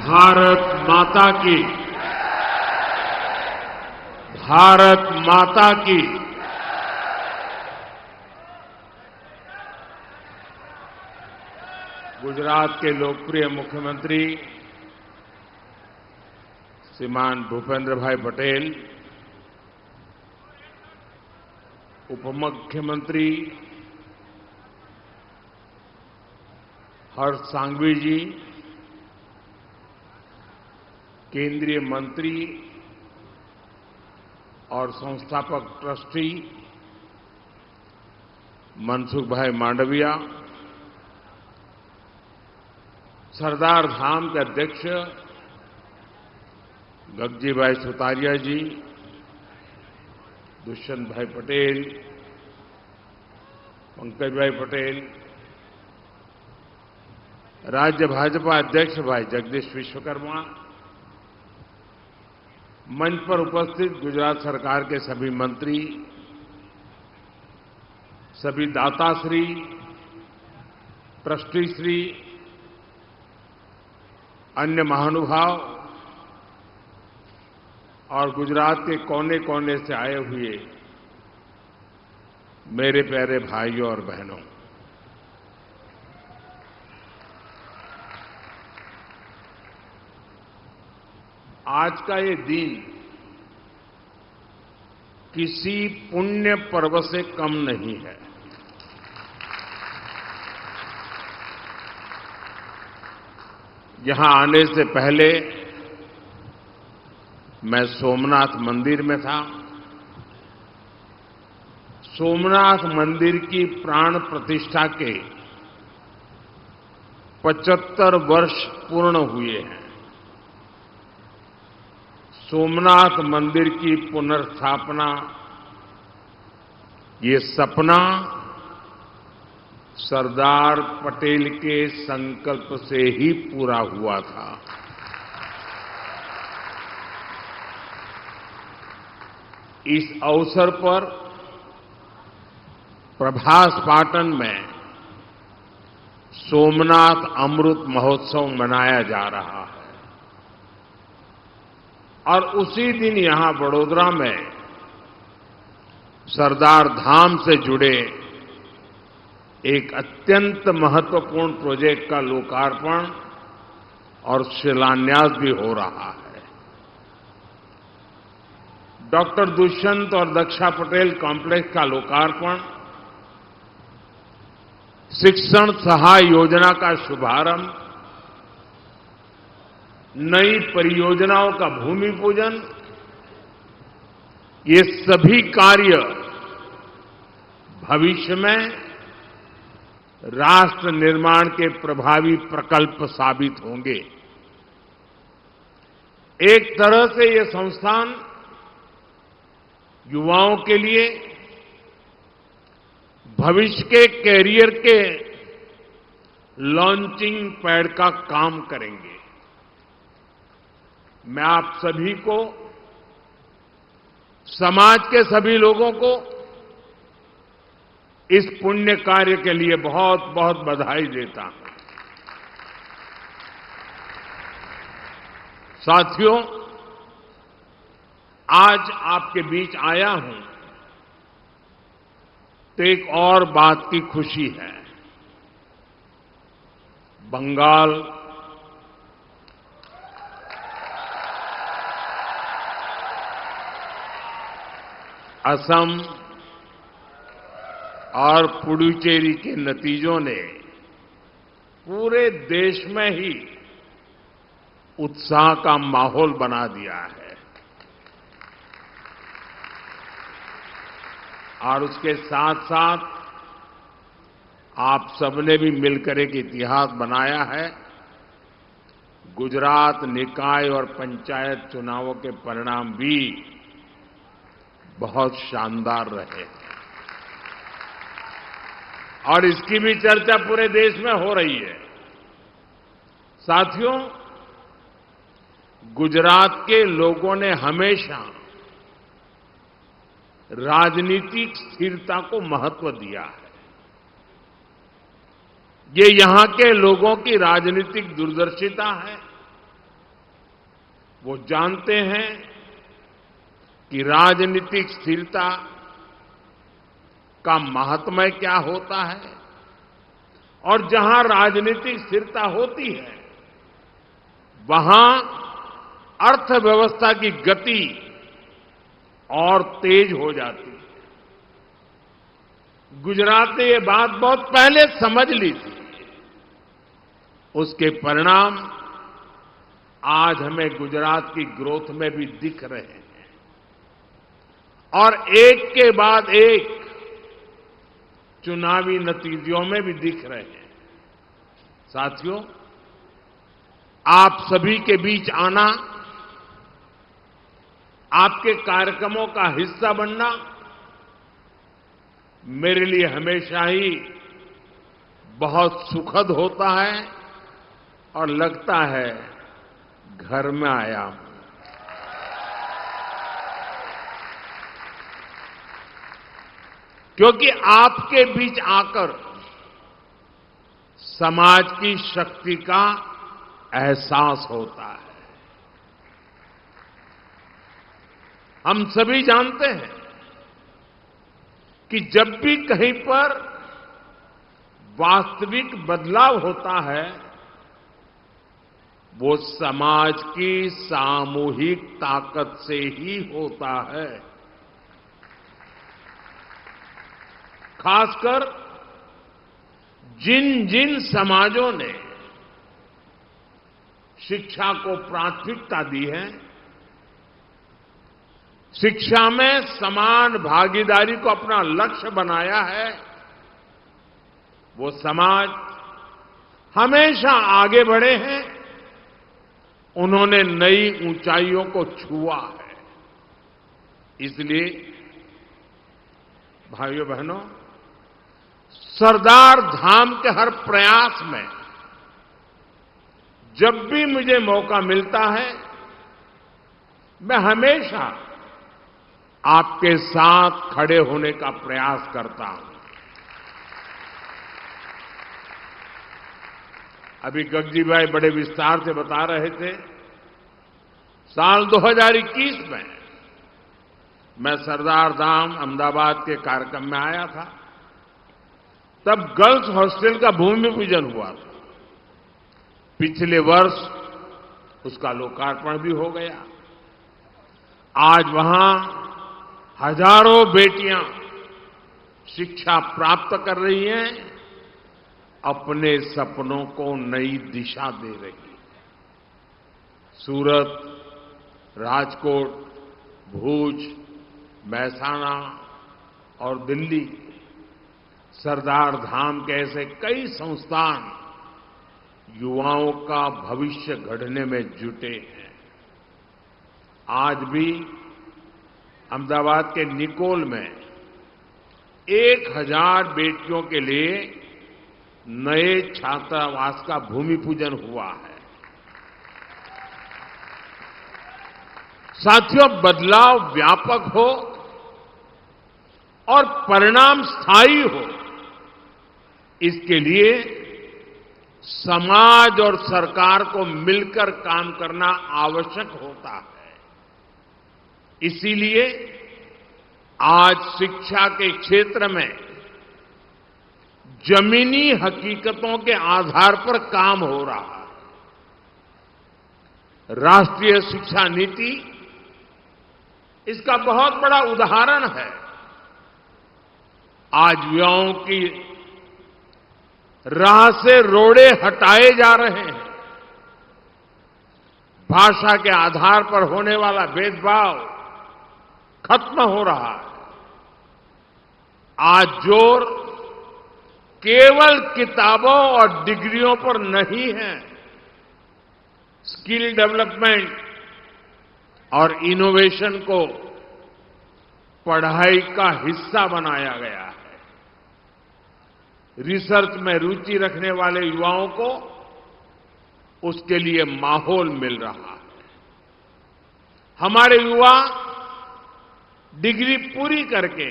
भारत माता की, भारत माता की। गुजरात के लोकप्रिय मुख्यमंत्री श्रीमान भूपेंद्र भाई पटेल, उपमुख्यमंत्री हर्ष सांघवी जी, केंद्रीय मंत्री और संस्थापक ट्रस्टी मनसुख भाई मांडविया, सरदार धाम के अध्यक्ष गगजी भाई सुतारिया जी, दुष्यंत भाई पटेल, पंकज भाई पटेल, राज्य भाजपा अध्यक्ष भाई जगदीश विश्वकर्मा, मंच पर उपस्थित गुजरात सरकार के सभी मंत्री, सभी दाताश्री, ट्रस्टीश्री, अन्य महानुभाव और गुजरात के कोने कोने से आए हुए मेरे प्यारे भाइयों और बहनों, आज का ये दिन किसी पुण्य पर्व से कम नहीं है। यहां आने से पहले मैं सोमनाथ मंदिर में था। सोमनाथ मंदिर की प्राण प्रतिष्ठा के 75 वर्ष पूर्ण हुए हैं। सोमनाथ मंदिर की पुनर्स्थापना, ये सपना सरदार पटेल के संकल्प से ही पूरा हुआ था। इस अवसर पर प्रभास पाटन में सोमनाथ अमृत महोत्सव मनाया जा रहा है और उसी दिन यहां बड़ोदरा में सरदार धाम से जुड़े एक अत्यंत महत्वपूर्ण प्रोजेक्ट का लोकार्पण और शिलान्यास भी हो रहा है। डॉक्टर दुष्यंत और दक्षा पटेल कॉम्प्लेक्स का लोकार्पण, शिक्षण सहाय योजना का शुभारंभ, नई परियोजनाओं का भूमि पूजन, ये सभी कार्य भविष्य में राष्ट्र निर्माण के प्रभावी प्रकल्प साबित होंगे। एक तरह से ये संस्थान युवाओं के लिए भविष्य के कैरियर के लॉन्चिंग पैड का काम करेंगे। मैं आप सभी को, समाज के सभी लोगों को इस पुण्य कार्य के लिए बहुत बहुत बधाई देता हूं। साथियों, आज आपके बीच आया हूं तो एक और बात की खुशी है। बंगाल, असम और पुडुचेरी के नतीजों ने पूरे देश में ही उत्साह का माहौल बना दिया है और उसके साथ साथ आप सबने भी मिलकर एक इतिहास बनाया है। गुजरात निकाय और पंचायत चुनावों के परिणाम भी बहुत शानदार रहे और इसकी भी चर्चा पूरे देश में हो रही है। साथियों, गुजरात के लोगों ने हमेशा राजनीतिक स्थिरता को महत्व दिया है। ये यहां के लोगों की राजनीतिक दूरदर्शिता है वो जानते हैं कि राजनीतिक स्थिरता का महात्म्य क्या होता है और जहां राजनीतिक स्थिरता होती है वहां अर्थव्यवस्था की गति और तेज हो जाती है। गुजरात ने ये बात बहुत पहले समझ ली थी। उसके परिणाम आज हमें गुजरात की ग्रोथ में भी दिख रहे हैं और एक के बाद एक चुनावी नतीजों में भी दिख रहे हैं। साथियों, आप सभी के बीच आना, आपके कार्यक्रमों का हिस्सा बनना मेरे लिए हमेशा ही बहुत सुखद होता है और लगता है घर में आया हूं। क्योंकि आपके बीच आकर समाज की शक्ति का एहसास होता है। हम सभी जानते हैं कि जब भी कहीं पर वास्तविक बदलाव होता है वो समाज की सामूहिक ताकत से ही होता है। खासकर जिन जिन समाजों ने शिक्षा को प्राथमिकता दी है, शिक्षा में समान भागीदारी को अपना लक्ष्य बनाया है, वो समाज हमेशा आगे बढ़े हैं। उन्होंने नई ऊंचाइयों को छुआ है। इसलिए भाइयों बहनों, सरदार धाम के हर प्रयास में जब भी मुझे मौका मिलता है मैं हमेशा आपके साथ खड़े होने का प्रयास करता हूं। अभी गगजी भाई बड़े विस्तार से बता रहे थे, साल 2021 में मैं सरदार धाम अहमदाबाद के कार्यक्रम में आया था। तब गर्ल्स हॉस्टल का भूमि पूजन हुआ था। पिछले वर्ष उसका लोकार्पण भी हो गया। आज वहां हजारों बेटियां शिक्षा प्राप्त कर रही हैं, अपने सपनों को नई दिशा दे रही हैं। सूरत, राजकोट, भूज, महसाणा और दिल्ली, सरदार धाम के ऐसे कई संस्थान युवाओं का भविष्य गढ़ने में जुटे हैं। आज भी अहमदाबाद के निकोल में 1000 बेटियों के लिए नए छात्रावास का भूमि पूजन हुआ है। साथियों, बदलाव व्यापक हो और परिणाम स्थायी हो, इसके लिए समाज और सरकार को मिलकर काम करना आवश्यक होता है। इसीलिए आज शिक्षा के क्षेत्र में जमीनी हकीकतों के आधार पर काम हो रहा है। राष्ट्रीय शिक्षा नीति इसका बहुत बड़ा उदाहरण है। आज युवाओं की राह से रोड़े हटाए जा रहे हैं। भाषा के आधार पर होने वाला भेदभाव खत्म हो रहा है। आज जोर केवल किताबों और डिग्रियों पर नहीं है, स्किल डेवलपमेंट और इनोवेशन को पढ़ाई का हिस्सा बनाया गया है। रिसर्च में रुचि रखने वाले युवाओं को उसके लिए माहौल मिल रहा है। हमारे युवा डिग्री पूरी करके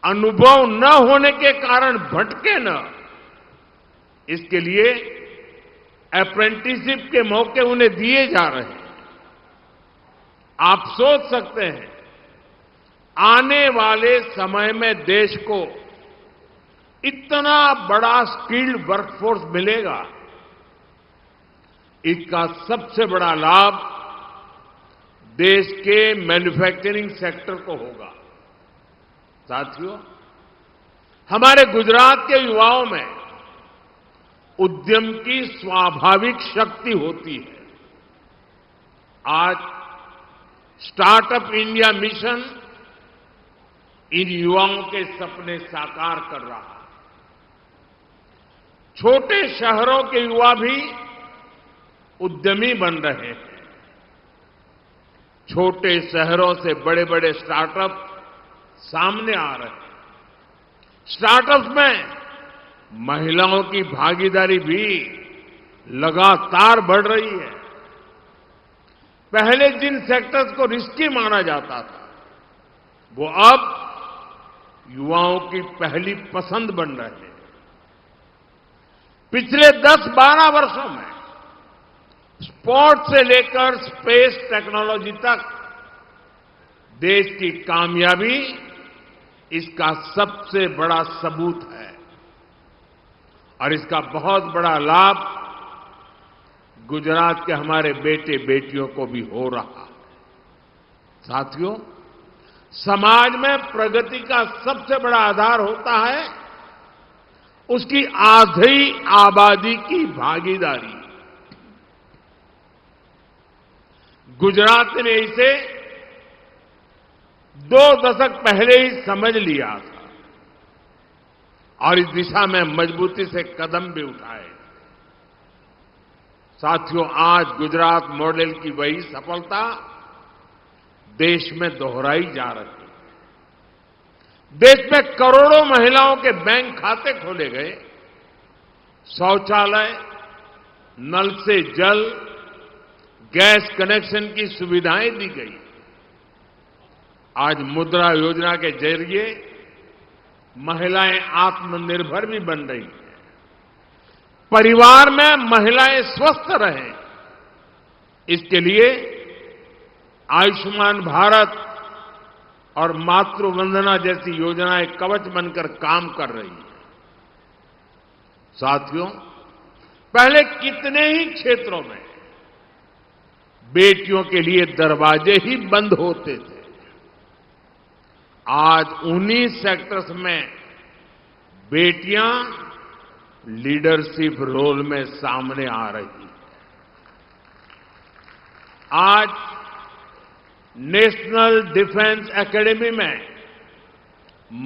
अनुभव न होने के कारण भटके न, इसके लिए अप्रेंटिसशिप के मौके उन्हें दिए जा रहे हैं। आप सोच सकते हैं, आने वाले समय में देश को इतना बड़ा स्किल्ड वर्कफोर्स मिलेगा, इसका सबसे बड़ा लाभ देश के मैन्युफैक्चरिंग सेक्टर को होगा। साथियों, हमारे गुजरात के युवाओं में उद्यम की स्वाभाविक शक्ति होती है। आज स्टार्टअप इंडिया मिशन इन युवाओं के सपने साकार कर रहा है। छोटे शहरों के युवा भी उद्यमी बन रहे हैं। छोटे शहरों से बड़े बड़े स्टार्टअप सामने आ रहे हैं। स्टार्टअप्स में महिलाओं की भागीदारी भी लगातार बढ़ रही है। पहले जिन सेक्टर्स को रिस्की माना जाता था, वो अब युवाओं की पहली पसंद बन रहे हैं। पिछले 10-12 वर्षों में स्पोर्ट्स से लेकर स्पेस टेक्नोलॉजी तक देश की कामयाबी इसका सबसे बड़ा सबूत है और इसका बहुत बड़ा लाभ गुजरात के हमारे बेटे बेटियों को भी हो रहा है। साथियों, समाज में प्रगति का सबसे बड़ा आधार होता है उसकी आधी आबादी की भागीदारी। गुजरात ने इसे 2 दशक पहले ही समझ लिया था और इस दिशा में मजबूती से कदम भी उठाए। साथियों, आज गुजरात मॉडल की वही सफलता देश में दोहराई जा रही है। देश में करोड़ों महिलाओं के बैंक खाते खोले गए, शौचालय, नल से जल, गैस कनेक्शन की सुविधाएं दी गई। आज मुद्रा योजना के जरिए महिलाएं आत्मनिर्भर भी बन रही हैं। परिवार में महिलाएं स्वस्थ रहें, इसके लिए आयुष्मान भारत और मातृवंदना जैसी योजनाएं कवच बनकर काम कर रही हैं। साथियों, पहले कितने ही क्षेत्रों में बेटियों के लिए दरवाजे ही बंद होते थे। आज उन्हीं सेक्टर्स में बेटियां लीडरशिप रोल में सामने आ रही हैं। आज नेशनल डिफेंस एकेडमी में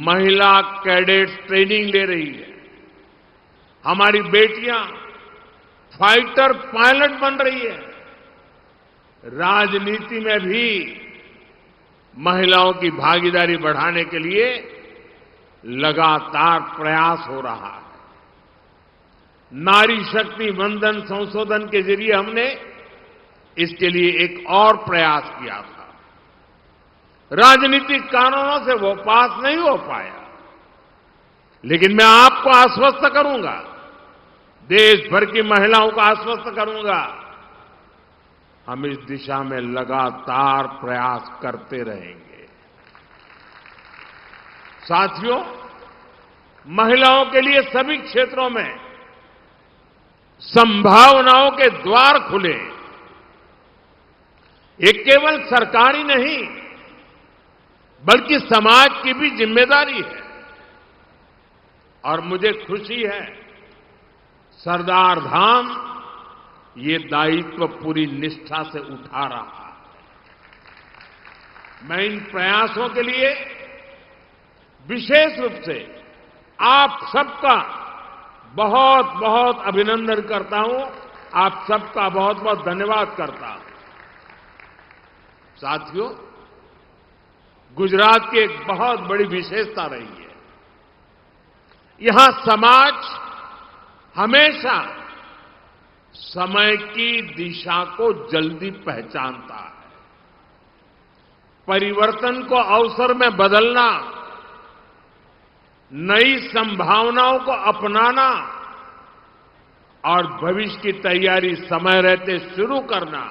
महिला कैडेट्स ट्रेनिंग ले रही है। हमारी बेटियां फाइटर पायलट बन रही है। राजनीति में भी महिलाओं की भागीदारी बढ़ाने के लिए लगातार प्रयास हो रहा है। नारी शक्ति वंदन संशोधन के जरिए हमने इसके लिए एक और प्रयास किया था। राजनीतिक कानूनों से वो पास नहीं हो पाया, लेकिन मैं आपको आश्वस्त करूंगा, देश भर की महिलाओं को आश्वस्त करूंगा, हम इस दिशा में लगातार प्रयास करते रहेंगे। साथियों, महिलाओं के लिए सभी क्षेत्रों में संभावनाओं के द्वार खुले। ये केवल सरकारी नहीं, बल्कि समाज की भी जिम्मेदारी है। और मुझे खुशी है, सरदार धाम ये दायित्व पूरी निष्ठा से उठा रहा है। मैं इन प्रयासों के लिए विशेष रूप से आप सबका बहुत बहुत अभिनंदन करता हूं। आप सबका बहुत बहुत धन्यवाद करता हूं। साथियों, गुजरात की एक बहुत बड़ी विशेषता रही है, यहां समाज हमेशा समय की दिशा को जल्दी पहचानता है। परिवर्तन को अवसर में बदलना, नई संभावनाओं को अपनाना और भविष्य की तैयारी समय रहते शुरू करना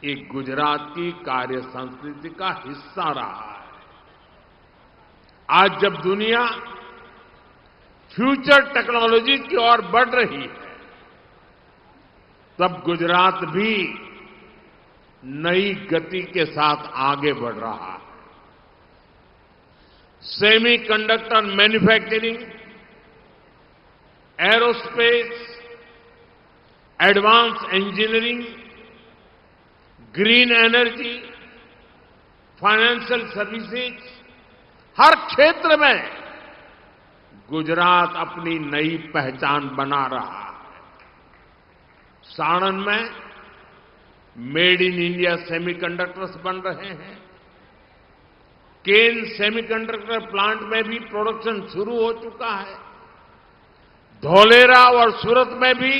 ये गुजरात की कार्य संस्कृति का हिस्सा रहा है। आज जब दुनिया फ्यूचर टेक्नोलॉजी की ओर बढ़ रही है, तब गुजरात भी नई गति के साथ आगे बढ़ रहा है। Semiconductor manufacturing, aerospace, advance engineering, green energy, financial services, हर क्षेत्र में गुजरात अपनी नई पहचान बना रहा है। साणंद में मेड इन इंडिया सेमीकंडक्टर्स बन रहे हैं। केन सेमीकंडक्टर प्लांट में भी प्रोडक्शन शुरू हो चुका है। धौलेरा और सूरत में भी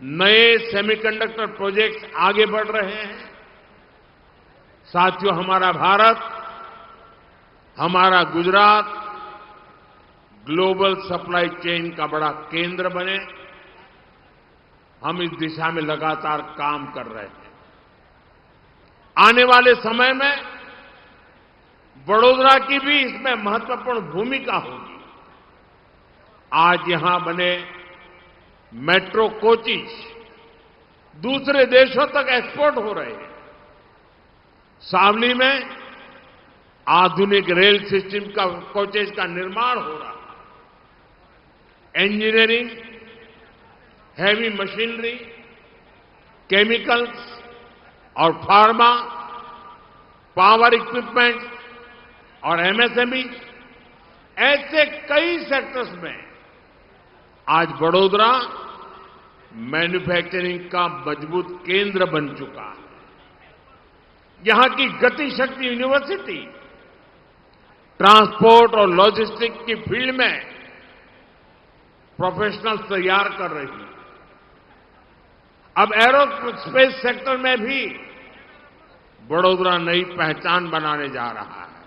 नए सेमीकंडक्टर प्रोजेक्ट्स आगे बढ़ रहे हैं। साथियों, हमारा भारत, हमारा गुजरात ग्लोबल सप्लाई चेन का बड़ा केंद्र बने, हम इस दिशा में लगातार काम कर रहे हैं। आने वाले समय में वडोदरा की भी इसमें महत्वपूर्ण भूमिका होगी। आज यहां बने मेट्रो कोचेज दूसरे देशों तक एक्सपोर्ट हो रहे हैं। सावली में आधुनिक रेल सिस्टम का कोचेज का निर्माण हो रहा है। इंजीनियरिंग, हैवी मशीनरी, केमिकल्स और फार्मा, पावर इक्विपमेंट और एमएसएमई, ऐसे कई सेक्टर्स में आज वडोदरा मैन्युफैक्चरिंग का मजबूत केंद्र बन चुका है। यहां की गति शक्ति यूनिवर्सिटी ट्रांसपोर्ट और लॉजिस्टिक्स की फील्ड में प्रोफेशनल्स तैयार कर रही है। अब एरोस्पेस सेक्टर में भी वडोदरा नई पहचान बनाने जा रहा है।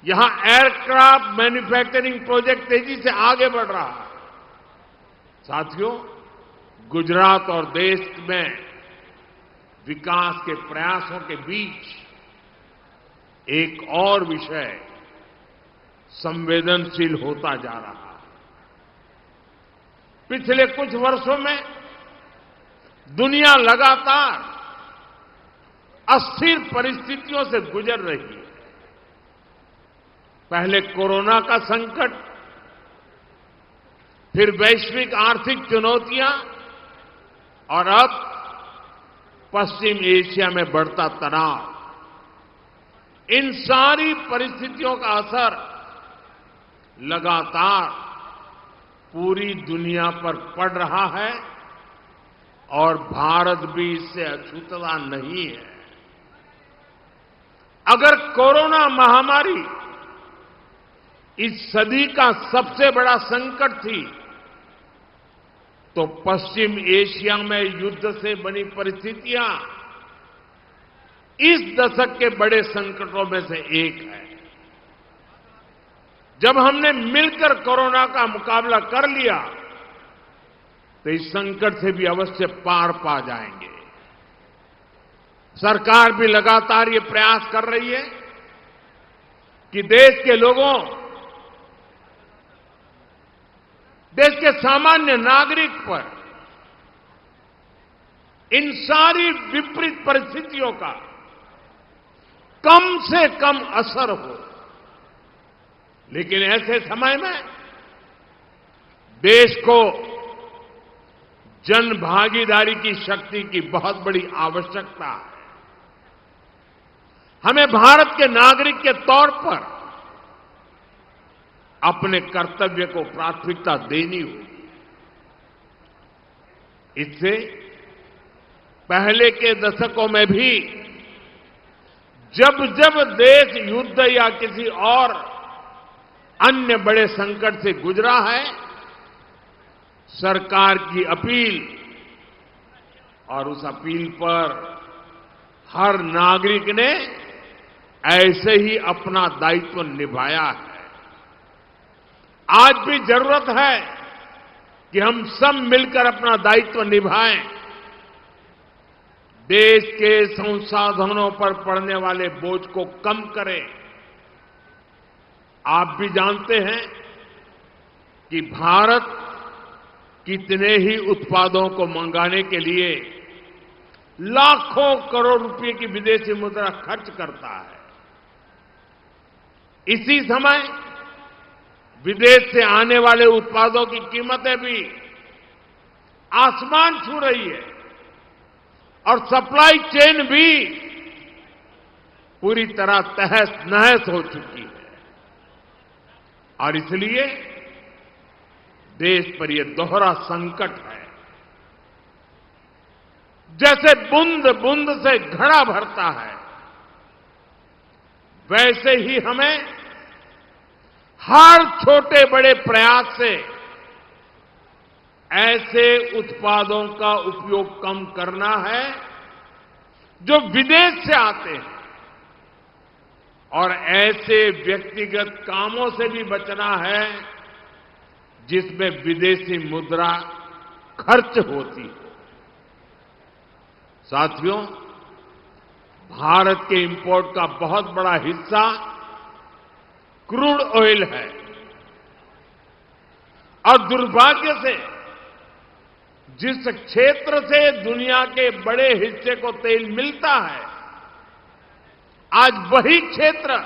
यहां एयरक्राफ्ट मैन्युफैक्चरिंग प्रोजेक्ट तेजी से आगे बढ़ रहा है। साथियों, गुजरात और देश में विकास के प्रयासों के बीच एक और विषय संवेदनशील होता जा रहा है। पिछले कुछ वर्षों में दुनिया लगातार अस्थिर परिस्थितियों से गुजर रही है। पहले कोरोना का संकट, फिर वैश्विक आर्थिक चुनौतियां और अब पश्चिम एशिया में बढ़ता तनाव। इन सारी परिस्थितियों का असर लगातार पूरी दुनिया पर पड़ रहा है और भारत भी इससे अछूता नहीं है। अगर कोरोना महामारी इस सदी का सबसे बड़ा संकट थी, तो पश्चिम एशिया में युद्ध से बनी परिस्थितियां इस दशक के बड़े संकटों में से एक है। जब हमने मिलकर कोरोना का मुकाबला कर लिया, तो इस संकट से भी अवश्य पार पा जाएंगे। सरकार भी लगातार ये प्रयास कर रही है कि देश के लोगों, देश के सामान्य नागरिक पर इन सारी विपरीत परिस्थितियों का कम से कम असर हो। लेकिन ऐसे समय में देश को जन भागीदारी की शक्ति की बहुत बड़ी आवश्यकता है। हमें भारत के नागरिक के तौर पर अपने कर्तव्य को प्राथमिकता देनी होगी। इससे पहले के दशकों में भी जब जब देश युद्ध या किसी और अन्य बड़े संकट से गुजरा है, सरकार की अपील और उस अपील पर हर नागरिक ने ऐसे ही अपना दायित्व निभाया है। आज भी जरूरत है कि हम सब मिलकर अपना दायित्व निभाएं, देश के संसाधनों पर पड़ने वाले बोझ को कम करें। आप भी जानते हैं कि भारत कितने ही उत्पादों को मंगाने के लिए लाखों करोड़ रुपए की विदेशी मुद्रा खर्च करता है। इसी समय विदेश से आने वाले उत्पादों की कीमतें भी आसमान छू रही है और सप्लाई चेन भी पूरी तरह तहस नहस हो चुकी है। और इसलिए देश पर यह दोहरा संकट है। जैसे बूंद बूंद से घड़ा भरता है, वैसे ही हमें हर छोटे बड़े प्रयास से ऐसे उत्पादों का उपयोग कम करना है जो विदेश से आते हैं, और ऐसे व्यक्तिगत कामों से भी बचना है जिसमें विदेशी मुद्रा खर्च होती है। साथियों, भारत के इंपोर्ट का बहुत बड़ा हिस्सा क्रूड ऑयल है, और दुर्भाग्य से जिस क्षेत्र से दुनिया के बड़े हिस्से को तेल मिलता है, आज वही क्षेत्र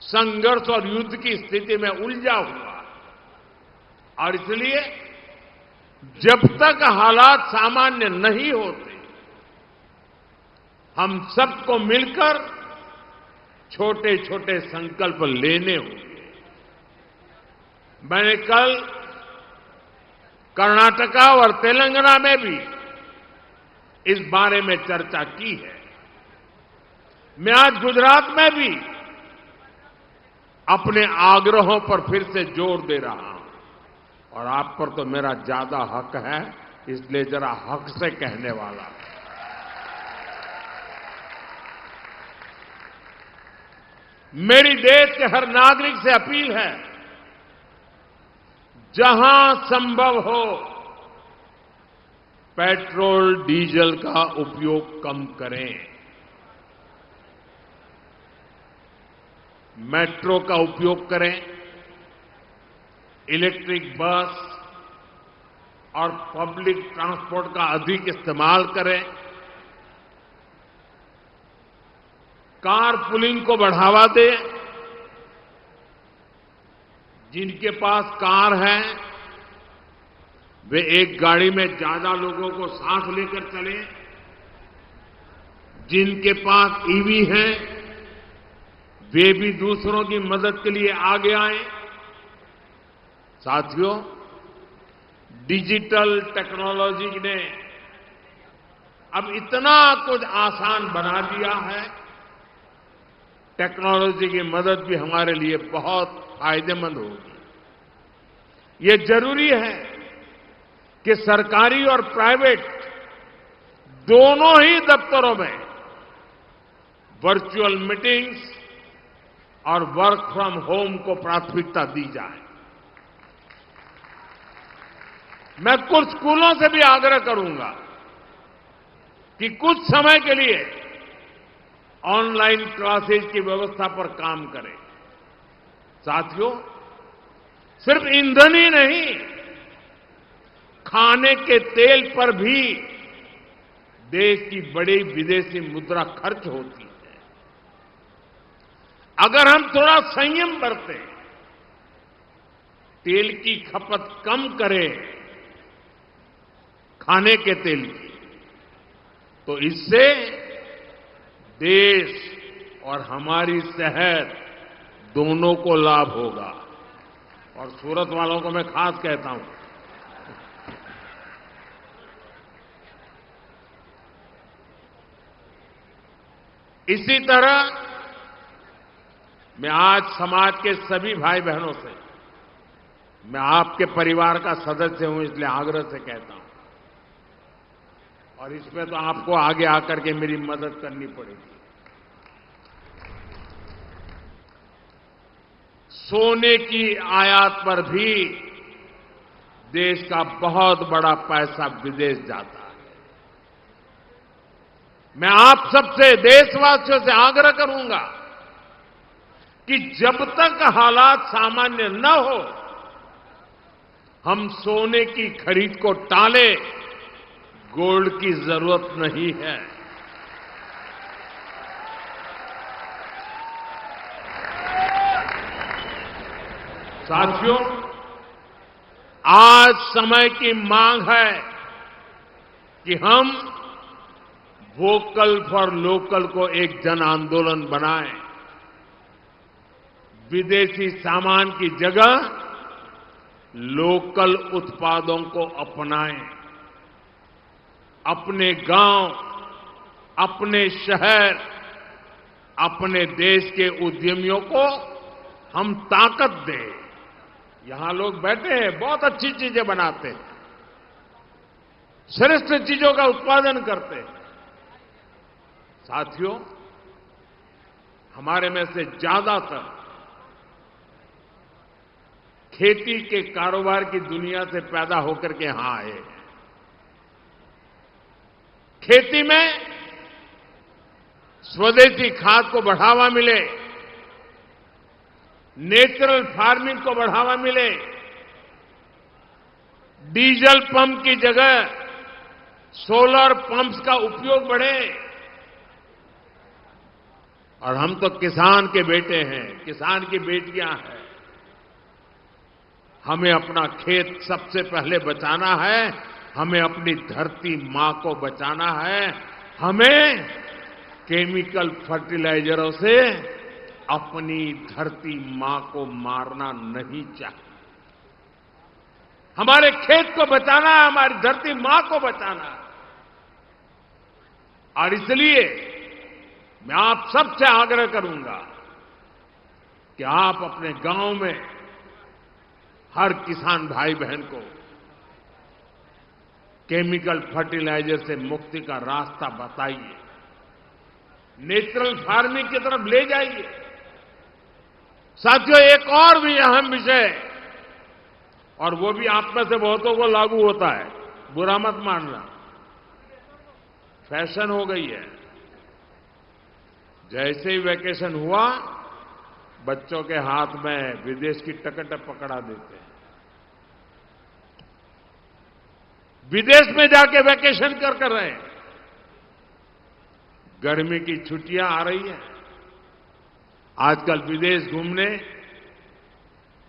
संघर्ष और युद्ध की स्थिति में उलझा हुआ है। और इसलिए जब तक हालात सामान्य नहीं होते, हम सबको मिलकर छोटे छोटे संकल्प लेने होंगे। मैंने कल कर्नाटका और तेलंगाना में भी इस बारे में चर्चा की है। मैं आज गुजरात में भी अपने आग्रहों पर फिर से जोर दे रहा हूं, और आप पर तो मेरा ज्यादा हक है, इसलिए जरा हक से कहने वाला। मेरी देश के हर नागरिक से अपील है, जहां संभव हो पेट्रोल डीजल का उपयोग कम करें। मेट्रो का उपयोग करें, इलेक्ट्रिक बस और पब्लिक ट्रांसपोर्ट का अधिक इस्तेमाल करें, कार पुलिंग को बढ़ावा दें। जिनके पास कार है वे एक गाड़ी में ज्यादा लोगों को साथ लेकर चले। जिनके पास ईवी है वे भी दूसरों की मदद के लिए आगे आए। साथियों, डिजिटल टेक्नोलॉजी ने अब इतना कुछ आसान बना दिया है, टेक्नोलॉजी की मदद भी हमारे लिए बहुत फायदेमंद होगी। ये जरूरी है कि सरकारी और प्राइवेट दोनों ही दफ्तरों में वर्चुअल मीटिंग्स और वर्क फ्रॉम होम को प्राथमिकता दी जाए। मैं कुछ स्कूलों से भी आग्रह करूंगा कि कुछ समय के लिए ऑनलाइन क्लासेज की व्यवस्था पर काम करें। साथियों, सिर्फ ईंधन ही नहीं, खाने के तेल पर भी देश की बड़ी विदेशी मुद्रा खर्च होती है। अगर हम थोड़ा संयम बरतें, तेल की खपत कम करें, खाने के तेल की, तो इससे देश और हमारी सेहत दोनों को लाभ होगा। और सूरत वालों को मैं खास कहता हूं, इसी तरह मैं आज समाज के सभी भाई बहनों से, मैं आपके परिवार का सदस्य हूं इसलिए आग्रह से कहता हूं, और इसमें तो आपको आगे आकर के मेरी मदद करनी पड़ेगी। सोने की आयात पर भी देश का बहुत बड़ा पैसा विदेश जाता है। मैं आप सबसे, देशवासियों से आग्रह करूंगा कि जब तक हालात सामान्य न हो, हम सोने की खरीद को टालें। गोल्ड की जरूरत नहीं है। साथियों, आज समय की मांग है कि हम वोकल फॉर लोकल को एक जन आंदोलन बनाएं। विदेशी सामान की जगह लोकल उत्पादों को अपनाएं। अपने गांव, अपने शहर, अपने देश के उद्यमियों को हम ताकत दें। यहां लोग बैठे हैं, बहुत अच्छी चीजें बनाते हैं, श्रेष्ठ चीजों का उत्पादन करते हैं। साथियों, हमारे में से ज्यादातर खेती के कारोबार की दुनिया से पैदा होकर के यहां आए हैं। खेती में स्वदेशी खाद को बढ़ावा मिले, नेचुरल फार्मिंग को बढ़ावा मिले, डीजल पंप की जगह सोलर पंप्स का उपयोग बढ़े। और हम तो किसान के बेटे हैं, किसान की बेटियां हैं। हमें अपना खेत सबसे पहले बचाना है, हमें अपनी धरती मां को बचाना है। हमें केमिकल फर्टिलाइजरों से अपनी धरती मां को मारना नहीं चाहिए। हमारे खेत को बचाना है, हमारी धरती मां को बचाना है। और इसलिए मैं आप सबसे आग्रह करूंगा कि आप अपने गांव में हर किसान भाई बहन को केमिकल फर्टिलाइजर से मुक्ति का रास्ता बताइए, नेचुरल फार्मिंग की तरफ ले जाइए। साथियों, एक और भी अहम विषय, और वो भी आप में से बहुतों को लागू होता है, बुरा मत मानना, फैशन हो गई है। जैसे ही वैकेशन हुआ, बच्चों के हाथ में विदेश की टिकट पकड़ा देते हैं। विदेश में जाके वैकेशन कर रहे हैं। गर्मी की छुट्टियां आ रही हैं, आजकल विदेश घूमने,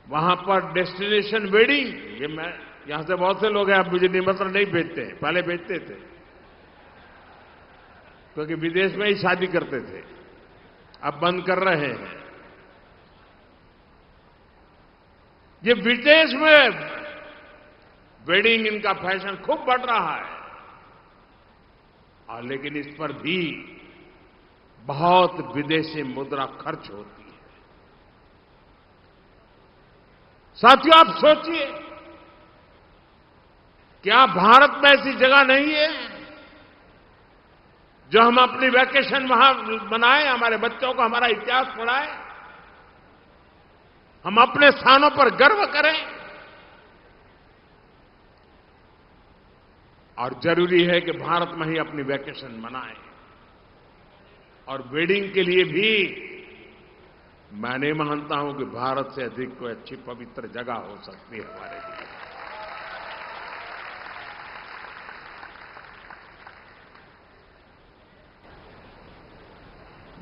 वहां पर डेस्टिनेशन वेडिंग, ये मैं यहां से बहुत से लोग हैं, आप मुझे निमंत्रण नहीं भेजते हैं, पहले भेजते थे क्योंकि विदेश में ही शादी करते थे, अब बंद कर रहे हैं। ये विदेश में वेडिंग, इनका फैशन खूब बढ़ रहा है। और लेकिन इस पर भी बहुत विदेशी मुद्रा खर्च होती है। साथियों, आप सोचिए, क्या भारत में ऐसी जगह नहीं है जो हम अपनी वैकेशन वहां बनाएं, हमारे बच्चों को हमारा इतिहास पढ़ाएं, हम अपने स्थानों पर गर्व करें। और जरूरी है कि भारत में ही अपनी वैकेशन मनाएं। और वेडिंग के लिए भी मैं नहीं मानता हूं कि भारत से अधिक कोई अच्छी पवित्र जगह हो सकती है हमारे लिए।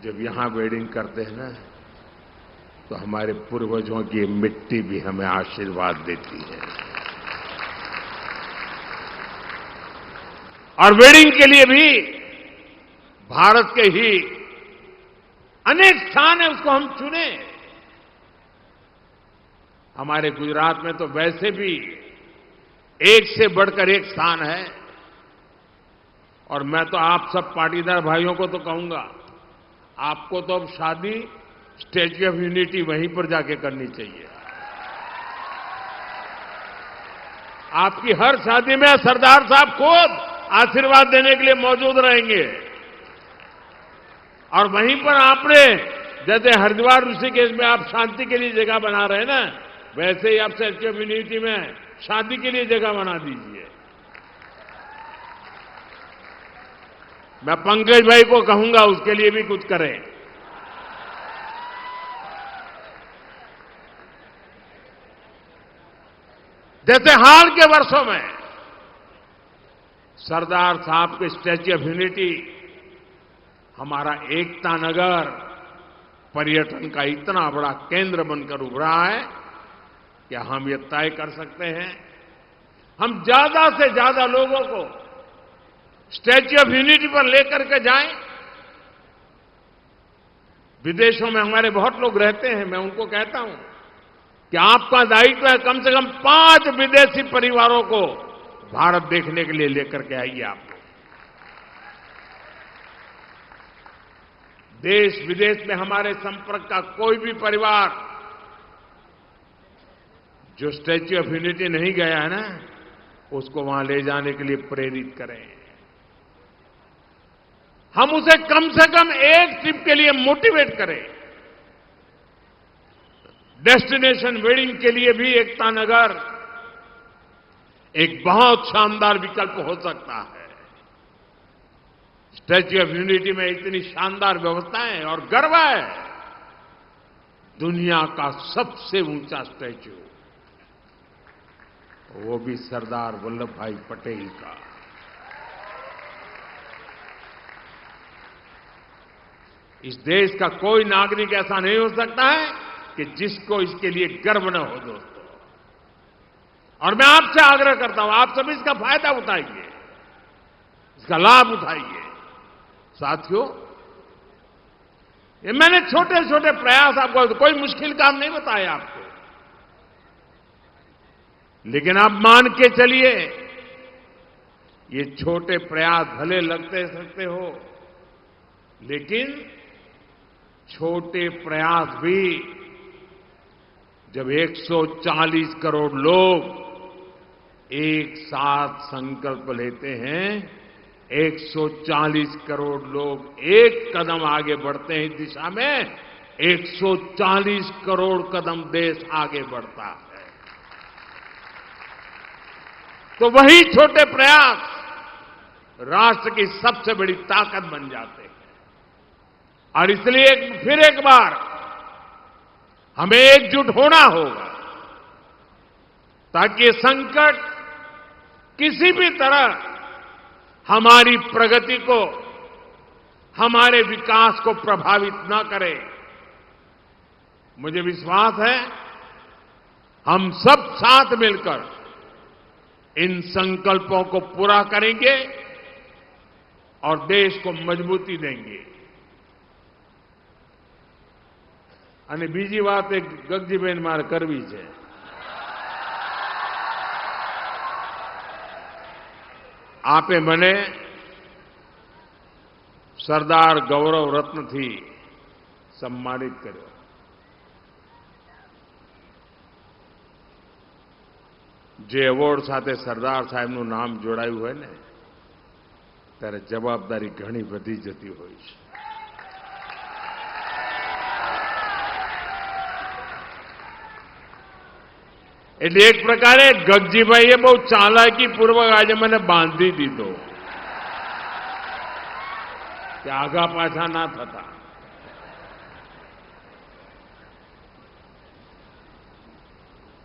जब यहां वेडिंग करते हैं ना, तो हमारे पूर्वजों की मिट्टी भी हमें आशीर्वाद देती है। और वेडिंग के लिए भी भारत के ही अनेक स्थान है, उसको हम चुने। हमारे गुजरात में तो वैसे भी एक से बढ़कर एक स्थान है। और मैं तो आप सब पाटीदार भाइयों को तो कहूंगा, आपको तो अब शादी स्टैच्यू ऑफ यूनिटी वहीं पर जाके करनी चाहिए। आपकी हर शादी में सरदार साहब खुद आशीर्वाद देने के लिए मौजूद रहेंगे। और वहीं पर आपने, जैसे हरिद्वार ऋषिकेश में आप शांति के लिए जगह बना रहे हैं ना, वैसे ही आप स्टैच्यू ऑफ यूनिटी में शादी के लिए जगह बना दीजिए। मैं पंकज भाई को कहूंगा उसके लिए भी कुछ करें। जैसे हाल के वर्षों में सरदार साहब के स्टैच्यू ऑफ यूनिटी हमारा एकता नगर पर्यटन का इतना बड़ा केंद्र बनकर उभरा है कि हम ये तय कर सकते हैं, हम ज्यादा से ज्यादा लोगों को स्टैच्यू ऑफ यूनिटी पर लेकर के जाएं। विदेशों में हमारे बहुत लोग रहते हैं, मैं उनको कहता हूं कि आपका दायित्व है कम से कम 5 विदेशी परिवारों को भारत देखने के लिए लेकर के आइए। आप देश विदेश में हमारे संपर्क का कोई भी परिवार जो स्टैच्यू ऑफ यूनिटी नहीं गया है ना, उसको वहां ले जाने के लिए प्रेरित करें। हम उसे कम से कम एक ट्रिप के लिए मोटिवेट करें। डेस्टिनेशन वेडिंग के लिए भी एकता नगर एक बहुत शानदार विकल्प हो सकता है। स्टैच्यू ऑफ यूनिटी में इतनी शानदार व्यवस्थाएं हैं और गर्व है, दुनिया का सबसे ऊंचा स्टैच्यू, वो भी सरदार वल्लभ भाई पटेल का। इस देश का कोई नागरिक ऐसा नहीं हो सकता है कि जिसको इसके लिए गर्व न हो दोस्तों। और मैं आपसे आग्रह करता हूं, आप सभी इसका फायदा उठाइए, इसका लाभ उठाइए। साथियों, ये मैंने छोटे छोटे प्रयास आपको, कोई मुश्किल काम नहीं बताया आपको, लेकिन आप मान के चलिए, ये छोटे प्रयास भले लगते सकते हो, लेकिन छोटे प्रयास भी जब 140 करोड़ लोग एक साथ संकल्प लेते हैं, 140 करोड़ लोग एक कदम आगे बढ़ते हैं इस दिशा में, 140 करोड़ कदम देश आगे बढ़ता है। तो वही छोटे प्रयास राष्ट्र की सबसे बड़ी ताकत बन जाते हैं। और इसलिए फिर एक बार हमें एकजुट होना होगा ताकि ये संकट किसी भी तरह हमारी प्रगति को, हमारे विकास को प्रभावित न करे। मुझे विश्वास है हम सब साथ मिलकर इन संकल्पों को पूरा करेंगे और देश को मजबूती देंगे। અને બીજી વાત એક ગગજીબેન મારે કરવી છે। આપે મને સરદાર ગૌરવ રત્નથી સન્માનિત કર્યો। જે એવોર્ડ સાથે સરદાર સાહેબનું નામ જોડાયું હોય ને, ત્યારે જવાબદારી ઘણી વધી જતી હોય છે। એટલે એક પ્રકારે ગગજીભાઈએ બહુ ચાલાકીપૂર્વક આજે મને બાંધી દીધો કે આગા પાછા ના થતા।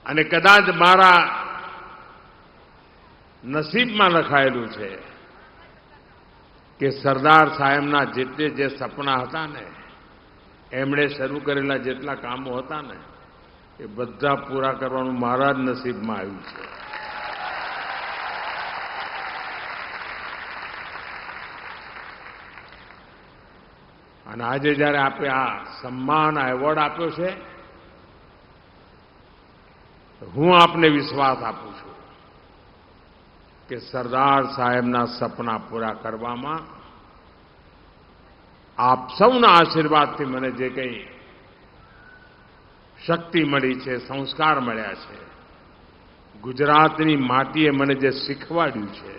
અને કદાચ મારા નસીબમાં લખાયેલું છે કે સરદાર સાહેબના જે સપના હતા ને, એમણે શરૂ કરેલા જેટલા કામો હતા ને, એ બધા પૂરા કરવાનું મારા જ નસીબમાં આવ્યું છે। અને આજે જ્યારે આપે આ સન્માન, આ એવોર્ડ આપ્યો છે, હું આપને વિશ્વાસ આપું છું કે સરદાર સાહેબના સપના પૂરા કરવામાં આપ સૌના આશીર્વાદથી મને જે કંઈ શક્તિ મળી છે, સંસ્કાર મળ્યા છે, ગુજરાતની માટીએ મને જે શીખવાડ્યું છે,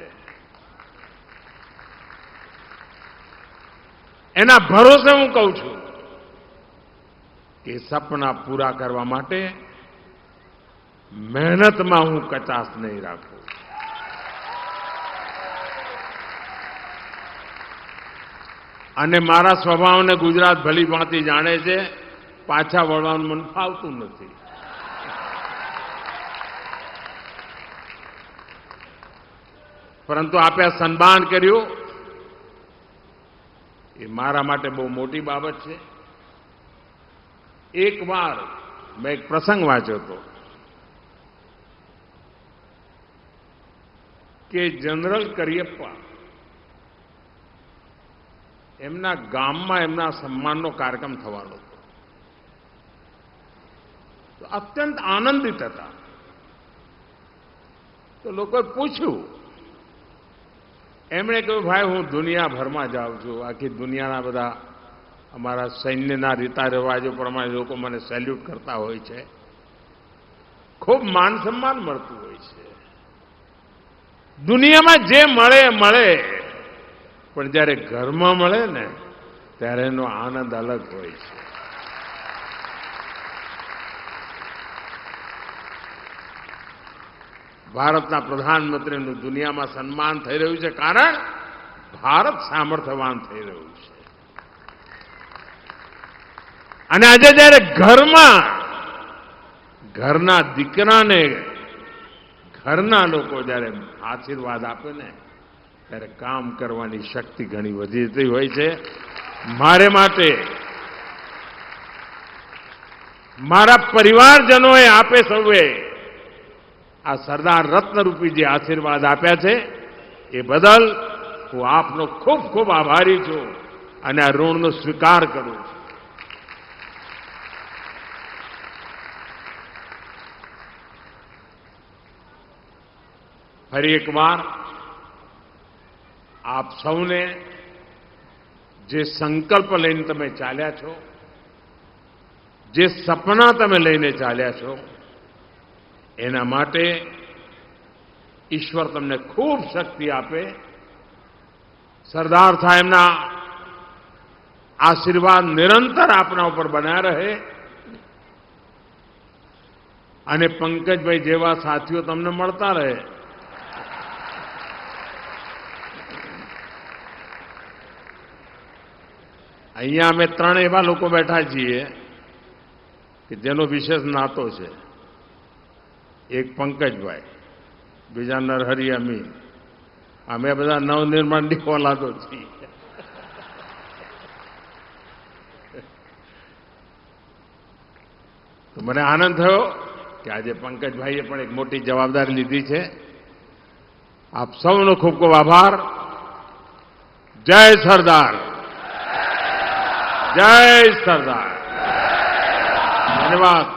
એના ભરોસે હું કહું છું કે સપના પૂરા કરવા માટે મહેનતમાં હું કચાશ નહીં રાખું. અને મારા સ્વભાવને ગુજરાત ભલી ભાંતિ જાણે છે. પાછા વળવાનું મને ફાવતું નથી. પરંતુ આપે આ સન્માન કર્યું એ મારા માટે બહુ મોટી બાબત છે. એકવાર મેં એક પ્રસંગ વાંચ્યો હતો કે જનરલ કરિયપ્પા એમના ગામમાં એમના સન્માનનો કાર્યક્રમ થવાનો હતો. તો અત્યંત આનંદિત હતા. તો લોકોએ પૂછ્યું, એમણે કહ્યું, ભાઈ હું દુનિયાભરમાં જાઉં છું. આખી દુનિયાના બધા અમારા સૈન્યના રીતા રિવાજો પ્રમાણે લોકો મને સેલ્યુટ કરતા હોય છે. ખૂબ માન સન્માન મળતું હોય છે. દુનિયામાં જે મળે મળે, પણ જ્યારે ઘરમાં મળે ને ત્યારે એનો આનંદ અલગ હોય છે. ભારતના પ્રધાનમંત્રીનું દુનિયામાં સન્માન થઈ રહ્યું છે, કારણ ભારત સામર્થ્યવાન થઈ રહ્યું છે. અને આજે જ્યારે ઘરના દીકરાને ઘરના લોકો જ્યારે આશીર્વાદ આપે ને ત્યારે કામ કરવાની શક્તિ ઘણી વધી જતી હોય છે. મારે માટે મારા પરિવારજનોએ આપે સૌએ આ સરદાર રત્નરૂપી જે આશીર્વાદ આપ્યા છે એ બદલ હું આપનો ખૂબ ખૂબ આભારી છું અને આ ઋણનો સ્વીકાર કરું છું. ફરી એકવાર આપ સૌને જે સંકલ્પ લઈને તમે ચાલ્યા છો, જે સપના તમે લઈને ચાલ્યા છો, એના માટે ઈશ્વર તમને ખૂબ શક્તિ આપે. સરદાર સાહેબના આશીર્વાદ નિરંતર આપના ઉપર બન્યા રહે અને પંકજભાઈ જેવા સાથીઓ તમને મળતા રહે. અહીંયા અમે ત્રણ એવા લોકો બેઠા છીએ કે જેનો વિશેષ નાતો છે. એક પંકજભાઈ, બીજા નરહરી અમીન, અમે બધા નવનિર્માણની ઓલાદો છીએ. તો મને આનંદ થયો કે આજે પંકજભાઈએ પણ એક મોટી જવાબદારી લીધી છે. આપ સૌનો ખૂબ ખૂબ આભાર. જય સરદાર, જય સરદાર. ધન્યવાદ.